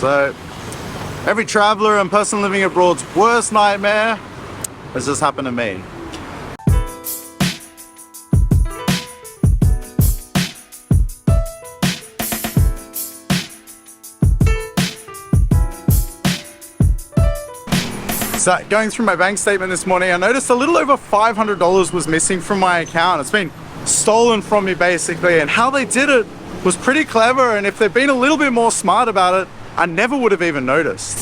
So every traveler and person living abroad's worst nightmare has just happened to me. So going through my bank statement this morning, I noticed a little over $500 was missing from my account. It's been stolen from me basically, and how they did it was pretty clever, and if they'd been a little bit more smart about it, I never would have even noticed.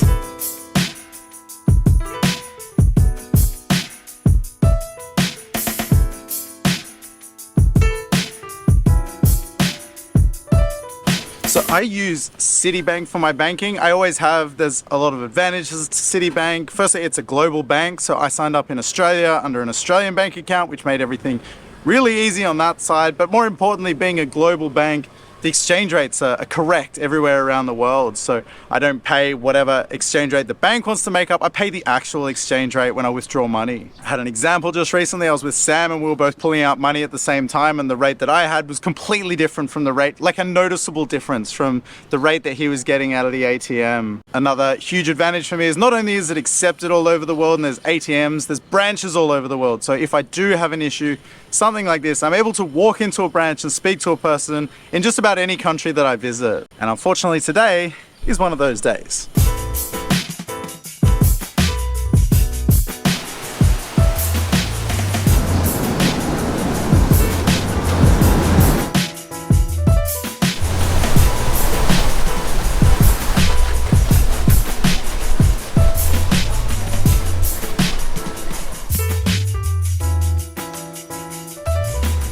So I use Citibank for my banking. I always have. There's a lot of advantages to Citibank. Firstly, it's a global bank, so I signed up in Australia under an Australian bank account, which made everything really easy on that side. But more importantly, being a global bank, the exchange rates are correct everywhere around the world. So I don't pay whatever exchange rate the bank wants to make up. I pay the actual exchange rate when I withdraw money. I had an example just recently. I was with Sam and we were both pulling out money at the same time, and the rate that I had was completely different from the rate, like a noticeable difference from the rate that he was getting out of the ATM. Another huge advantage for me is not only is it accepted all over the world and there's ATMs, there's branches all over the world. So if I do have an issue, something like this, I'm able to walk into a branch and speak to a person in just about any country that I visit. And unfortunately today is one of those days.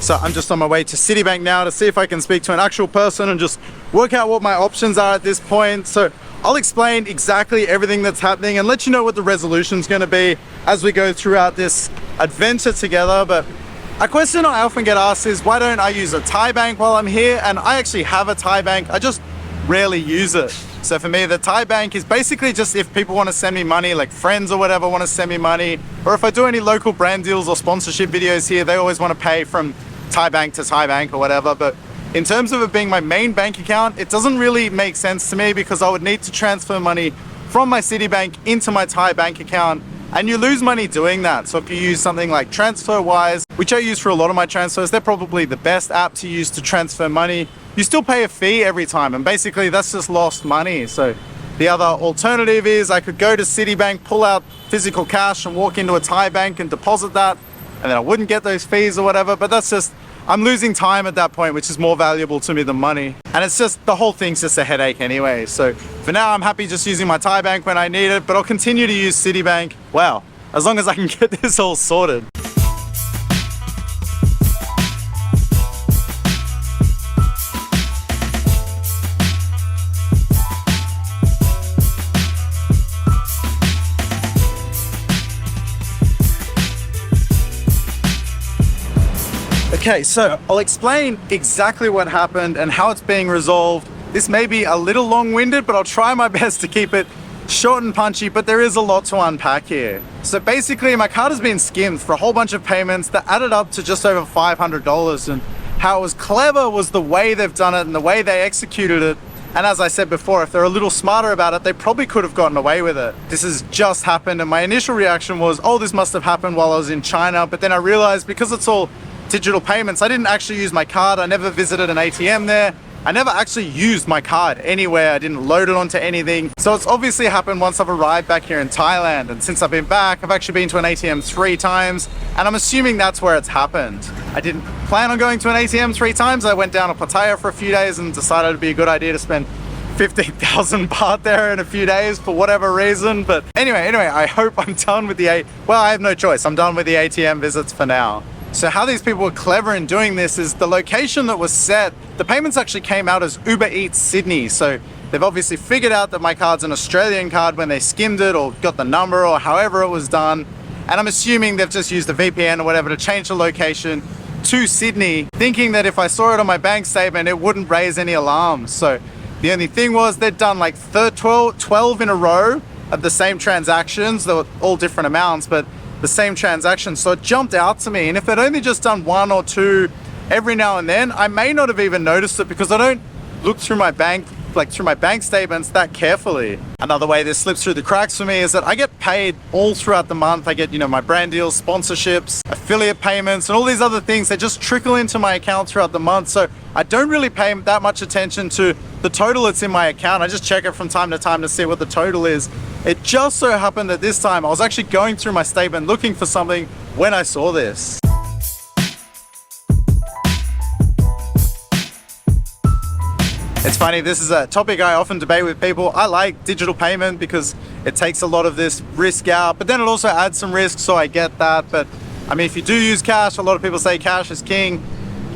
So I'm just on my way to Citibank now to see if I can speak to an actual person and just work out what my options are at this point. So I'll explain exactly everything that's happening and let you know what the resolution's going to be as we go throughout this adventure together. But a question I often get asked is, why don't I use a Thai bank while I'm here? And I actually have a Thai bank, I just rarely use it. So for me, the Thai bank is basically just if people want to send me money, like friends or whatever want to send me money, or if I do any local brand deals or sponsorship videos here, they always want to pay from Thai bank to Thai bank or whatever. But in terms of it being my main bank account, it doesn't really make sense to me because I would need to transfer money from my Citibank into my Thai bank account, and you lose money doing that. So if you use something like TransferWise, which I use for a lot of my transfers, they're probably the best app to use to transfer money. You still pay a fee every time, and basically that's just lost money. So the other alternative is I could go to Citibank, pull out physical cash and walk into a Thai bank and deposit that, and then I wouldn't get those fees or whatever. But that's just, I'm losing time at that point, which is more valuable to me than money. And it's just, the whole thing's just a headache anyway. So for now, I'm happy just using my Thai bank when I need it, but I'll continue to use Citibank, well, as long as I can get this all sorted. Okay, so I'll explain exactly what happened and how it's being resolved. This may be a little long-winded, but I'll try my best to keep it short and punchy, but there is a lot to unpack here. So basically, my card has been skimmed for a whole bunch of payments that added up to just over $500, and how it was clever was the way they've done it and the way they executed it. And as I said before, if they're a little smarter about it, they probably could have gotten away with it. This has just happened, and my initial reaction was, oh, this must have happened while I was in China, but then I realized because it's all digital payments, I didn't actually use my card. I never visited an ATM there. I never actually used my card anywhere. I didn't load it onto anything. So it's obviously happened once I've arrived back here in Thailand. And since I've been back, I've actually been to an ATM 3 times. And I'm assuming that's where it's happened. I didn't plan on going to an ATM 3 times. I went down to Pattaya for a few days and decided it'd be a good idea to spend 15,000 baht there in a few days for whatever reason. But anyway, I hope I'm done with the well, I have no choice. I'm done with the ATM visits for now. So how these people were clever in doing this is the location that was set, the payments actually came out as Uber Eats Sydney. So they've obviously figured out that my card's an Australian card when they skimmed it or got the number or however it was done. And I'm assuming they've just used a VPN or whatever to change the location to Sydney, thinking that if I saw it on my bank statement, it wouldn't raise any alarms. So the only thing was they'd done like 12 in a row of the same transactions. They were all different amounts, but the same transaction. So it jumped out to me. And if they'd only just done 1 or 2 every now and then, I may not have even noticed it because I don't look through my bank like through my bank statements that carefully. Another way this slips through the cracks for me is that I get paid all throughout the month. I get, my brand deals, sponsorships, affiliate payments, and all these other things. They just trickle into my account throughout the month. So I don't really pay that much attention to the total that's in my account. I just check it from time to time to see what the total is. It just so happened that this time I was actually going through my statement looking for something when I saw this. It's funny, this is a topic I often debate with people. I like digital payment because it takes a lot of this risk out, but then it also adds some risk, so I get that. But I mean, if you do use cash, a lot of people say cash is king.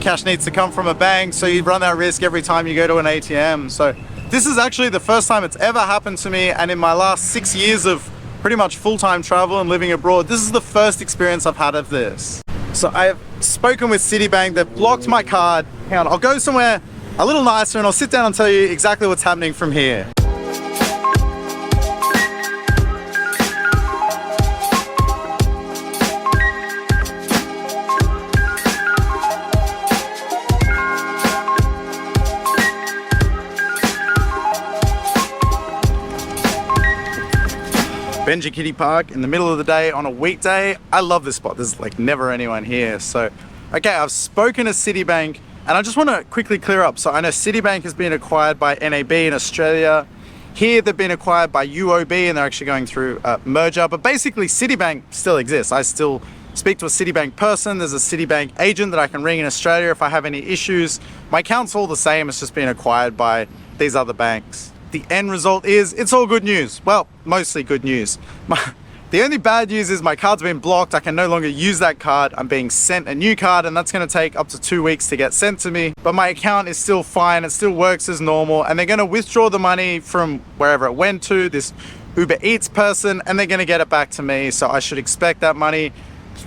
Cash needs to come from a bank, so you run that risk every time you go to an ATM. So this is actually the first time it's ever happened to me, and in my last 6 years of pretty much full-time travel and living abroad, this is the first experience I've had of this. So I've spoken with Citibank. They've blocked my card. Hang on, I'll go somewhere a little nicer and I'll sit down and tell you exactly what's happening from here. Benji Kitty Park in the middle of the day on a weekday. I love this spot. There's like never anyone here. So, okay, I've spoken to Citibank. And I just want to quickly clear up. So I know Citibank has been acquired by NAB in Australia. Here they've been acquired by UOB and they're actually going through a merger. But basically Citibank still exists. I still speak to a Citibank person. There's a Citibank agent that I can ring in Australia if I have any issues. My account's all the same. It's just been acquired by these other banks. The end result is it's all good news. Well, mostly good news. The only bad news is my card's been blocked. I can no longer use that card. I'm being sent a new card and that's gonna take up to 2 weeks to get sent to me. But my account is still fine. It still works as normal. And they're gonna withdraw the money from wherever it went to, this Uber Eats person, and they're gonna get it back to me. So I should expect that money.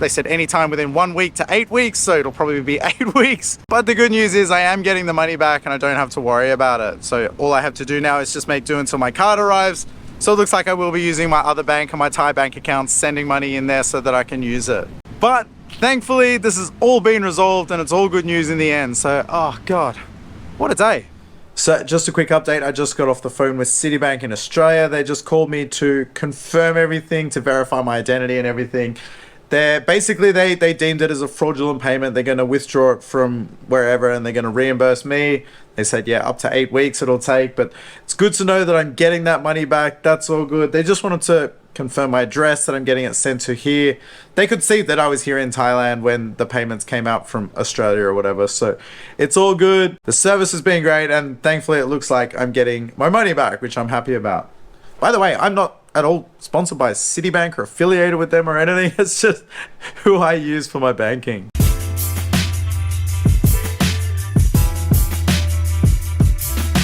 They said anytime within 1 week to 8 weeks, so it'll probably be 8 weeks. But the good news is I am getting the money back and I don't have to worry about it. So all I have to do now is just make do until my card arrives. So it looks like I will be using my other bank and my Thai bank accounts, sending money in there so that I can use it. But thankfully, this has all been resolved and it's all good news in the end. So, oh God, what a day. So just a quick update. I just got off the phone with Citibank in Australia. They just called me to confirm everything, to verify my identity and everything. They deemed it as a fraudulent payment. They're going to withdraw it from wherever and they're going to reimburse me. They said, yeah, up to 8 weeks it'll take, but it's good to know that I'm getting that money back. That's all good. They just wanted to confirm my address, that I'm getting it sent to here. They could see that I was here in Thailand when the payments came out from Australia or whatever. So it's all good. The service has been great. And thankfully it looks like I'm getting my money back, which I'm happy about. By the way, I'm not at all sponsored by Citibank or affiliated with them or anything. It's just who I use for my banking.